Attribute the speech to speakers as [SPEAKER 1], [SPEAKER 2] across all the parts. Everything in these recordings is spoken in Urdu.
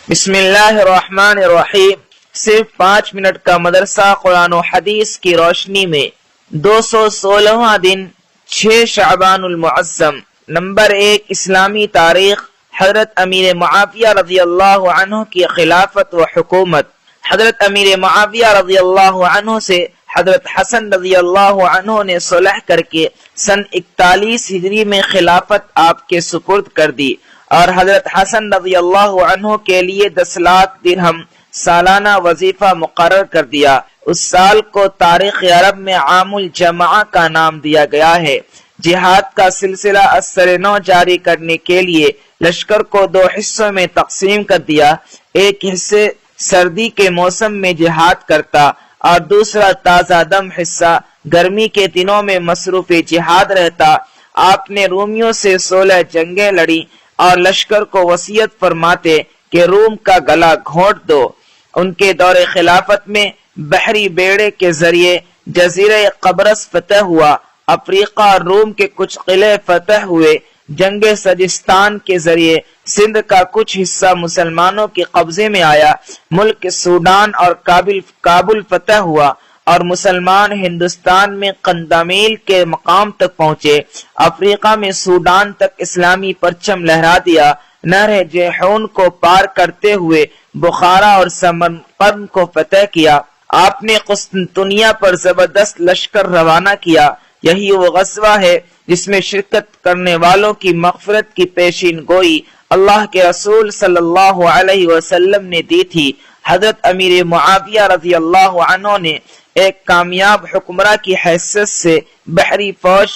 [SPEAKER 1] بسم اللہ الرحمن الرحیم۔ صرف 5 منٹ کا مدرسہ قرآن و حدیث کی روشنی میں 216واں دن 6 شعبان المعظم۔ نمبر 1، اسلامی تاریخ۔ حضرت امیر معاویہ رضی اللہ عنہ کی خلافت و حکومت۔ حضرت امیر معاویہ رضی اللہ عنہ سے حضرت حسن رضی اللہ عنہ نے صلح کر کے سن 41 ہجری میں خلافت آپ کے سپرد کر دی، اور حضرت حسن رضی اللہ عنہ کے لیے 10 لاکھ درہم سالانہ وظیفہ مقرر کر دیا۔ اس سال کو تاریخ عرب میں عام الجمعہ کا نام دیا گیا ہے۔ جہاد کا سلسلہ اثر نو جاری کرنے کے لیے لشکر کو 2 حصوں میں تقسیم کر دیا۔ ایک حصے سردی کے موسم میں جہاد کرتا اور دوسرا تازہ دم حصہ گرمی کے دنوں میں مصروف جہاد رہتا۔ آپ نے رومیوں سے 16 جنگیں لڑی اور لشکر کو وصیت فرماتے کہ روم کا گلا گھونٹ دو۔ ان کے دور خلافت میں بحری بیڑے کے ذریعے جزیرہ قبرص فتح ہوا، افریقہ اور روم کے کچھ قلعے فتح ہوئے، جنگ سجستان کے ذریعے سندھ کا کچھ حصہ مسلمانوں کے قبضے میں آیا، ملک سوڈان اور کابل فتح ہوا اور مسلمان ہندوستان میں قندمیل کے مقام تک پہنچے۔ افریقہ میں سوڈان تک اسلامی پرچم لہرا دیا۔ نہر جیحون کو پار کرتے ہوئے بخارا اور سمرقند کو فتح کیا۔ آپ نے قسطنطنیہ پر زبردست لشکر روانہ کیا۔ یہی وہ غزوہ ہے جس میں شرکت کرنے والوں کی مغفرت کی پیشین گوئی اللہ کے رسول صلی اللہ علیہ وسلم نے دی تھی۔ حضرت امیر معاویہ رضی اللہ عنہ نے ایک کامیاب حکمراں کی حیثیت سے بحری فوج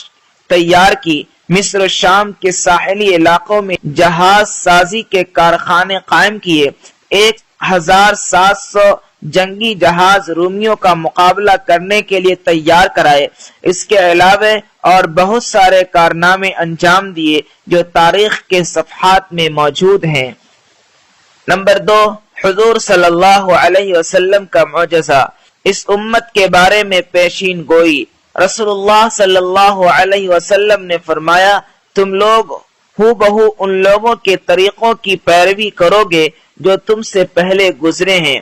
[SPEAKER 1] تیار کی۔ مصر و شام کے ساحلی علاقوں میں جہاز سازی کے کارخانے قائم کیے۔ 1700 جنگی جہاز رومیوں کا مقابلہ کرنے کے لیے تیار کرائے۔ اس کے علاوہ اور بہت سارے کارنامے انجام دیے جو تاریخ کے صفحات میں موجود ہیں۔ نمبر 2، حضور صلی اللہ علیہ وسلم کا معجزہ۔ اس امت کے بارے میں پیشین گوئی۔ رسول اللہ صلی اللہ علیہ وسلم نے فرمایا، تم لوگ ہو بہو ان لوگوں کے طریقوں کی پیروی کرو گے جو تم سے پہلے گزرے ہیں،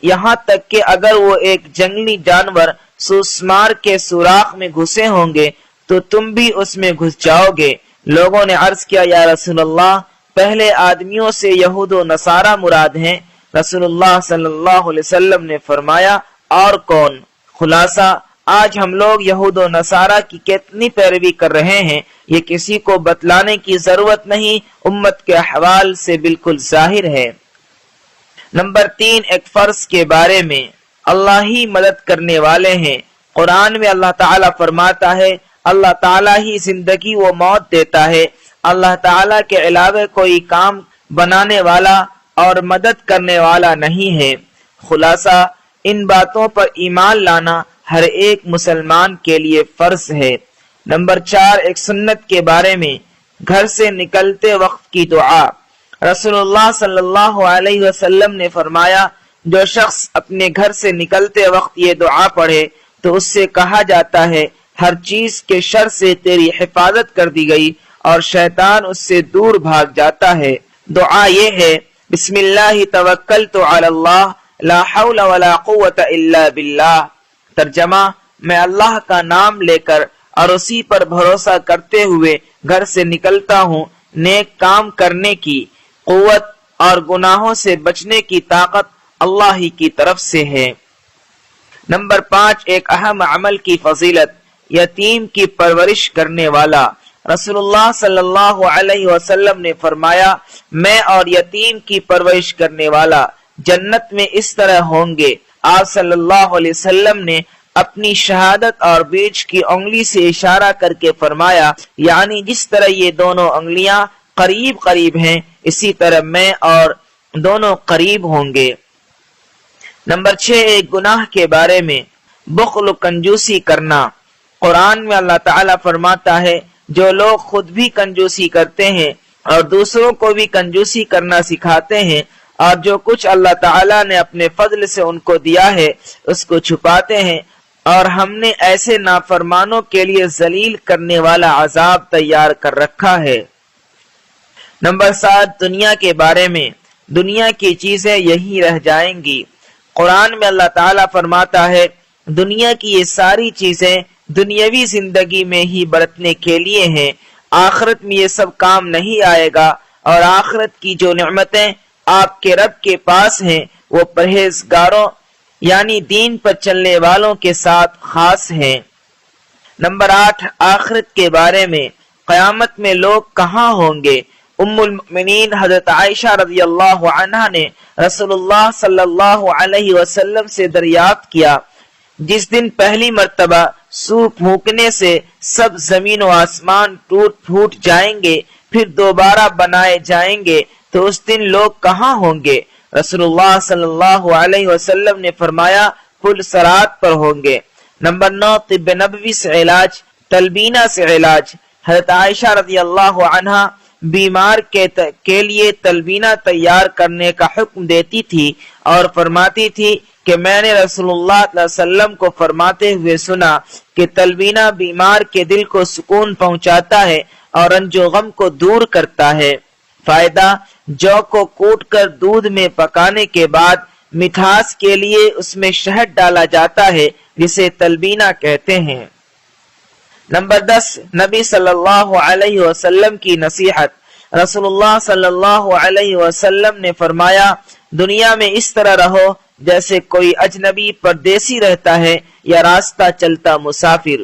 [SPEAKER 1] یہاں تک کہ اگر وہ ایک جنگلی جانور سوسمار کے سوراخ میں گھسے ہوں گے تو تم بھی اس میں گھس جاؤ گے۔ لوگوں نے عرض کیا، یا رسول اللہ، پہلے آدمیوں سے یہود و نصارہ مراد ہیں؟ رسول اللہ صلی اللہ علیہ وسلم نے فرمایا، اور کون؟ خلاصہ، آج ہم لوگ یہود و نصارہ کی کتنی پیروی کر رہے ہیں یہ کسی کو بتلانے کی ضرورت نہیں، امت کے احوال سے بالکل ظاہر ہے۔ نمبر 3، ایک فرض کے بارے میں۔ اللہ ہی مدد کرنے والے ہیں۔ قرآن میں اللہ تعالیٰ فرماتا ہے، اللہ تعالیٰ ہی زندگی و موت دیتا ہے، اللہ تعالیٰ کے علاوہ کوئی کام بنانے والا اور مدد کرنے والا نہیں ہے۔ خلاصہ، ان باتوں پر ایمان لانا ہر ایک مسلمان کے لیے فرض ہے۔ نمبر 4، ایک سنت کے بارے میں۔ گھر سے نکلتے وقت کی دعا۔ رسول اللہ صلی اللہ علیہ وسلم نے فرمایا، جو شخص اپنے گھر سے نکلتے وقت یہ دعا پڑھے تو اس سے کہا جاتا ہے ہر چیز کے شر سے تیری حفاظت کر دی گئی اور شیطان اس سے دور بھاگ جاتا ہے۔ دعا یہ ہے، بسم اللہ توکلت علی اللہ لا حول ولا قوت الا باللہ۔ ترجمہ، میں اللہ کا نام لے کر اور اسی پر بھروسہ کرتے ہوئے گھر سے نکلتا ہوں، نیک کام کرنے کی قوت اور گناہوں سے بچنے کی طاقت اللہ ہی کی طرف سے ہے۔ نمبر 5، ایک اہم عمل کی فضیلت۔ یتیم کی پرورش کرنے والا۔ رسول اللہ صلی اللہ علیہ وسلم نے فرمایا، میں اور یتیم کی پرورش کرنے والا جنت میں اس طرح ہوں گے۔ آپ صلی اللہ علیہ وسلم نے اپنی شہادت اور بیچ کی انگلی سے اشارہ کر کے فرمایا، یعنی جس طرح یہ دونوں انگلیاں قریب قریب ہیں اسی طرح میں اور دونوں قریب ہوں گے۔ نمبر 6، ایک گناہ کے بارے میں۔ بخل و کنجوسی کرنا۔ قرآن میں اللہ تعالیٰ فرماتا ہے، جو لوگ خود بھی کنجوسی کرتے ہیں اور دوسروں کو بھی کنجوسی کرنا سکھاتے ہیں اور جو کچھ اللہ تعالیٰ نے اپنے فضل سے ان کو دیا ہے اس کو چھپاتے ہیں، اور ہم نے ایسے نافرمانوں کے لیے ذلیل کرنے والا عذاب تیار کر رکھا ہے۔ نمبر 7، دنیا کے بارے میں۔ دنیا کی چیزیں یہی رہ جائیں گی۔ قرآن میں اللہ تعالیٰ فرماتا ہے دنیا کی یہ ساری چیزیں دنیاوی زندگی میں ہی برتنے کے لیے ہیں، آخرت میں یہ سب کام نہیں آئے گا، اور آخرت کی جو نعمتیں آپ کے رب کے پاس ہیں وہ پرہیزگاروں یعنی دین پر چلنے والوں کے ساتھ خاص ہیں۔ نمبر 8، آخرت کے بارے میں، قیامت میں لوگ کہاں ہوں گے؟ ام المؤمنین حضرت عائشہ رضی اللہ عنہا نے رسول اللہ صلی اللہ علیہ وسلم سے دریافت کیا جس دن پہلی مرتبہ سور پھونکنے سے سب زمین و آسمان ٹوٹ پھوٹ جائیں گے پھر دوبارہ بنائے جائیں گے تو اس دن لوگ کہاں ہوں گے؟ رسول اللہ صلی اللہ علیہ وسلم نے فرمایا پل صراط پر ہوں گے۔ نمبر 9، طب نبوی سے علاج، تلبینہ سے علاج۔ حضرت عائشہ رضی اللہ عنہا بیمار کے لیے تلبینہ تیار کرنے کا حکم دیتی تھی اور فرماتی تھی کہ میں نے رسول اللہ صلی اللہ علیہ وسلم کو فرماتے ہوئے سنا کہ تلبینہ بیمار کے دل کو سکون پہنچاتا ہے اور رنج و غم کو دور کرتا ہے۔ فائدہ، جو کو کوٹ کر دودھ میں پکانے کے بعد مٹھاس کے لیے اس میں شہد ڈالا جاتا ہے جسے تلبینہ کہتے ہیں۔ نمبر 10، نبی صلی اللہ علیہ وسلم کی نصیحت۔ رسول اللہ صلی اللہ علیہ وسلم نے فرمایا دنیا میں اس طرح رہو جیسے کوئی اجنبی پردیسی رہتا ہے یا راستہ چلتا مسافر۔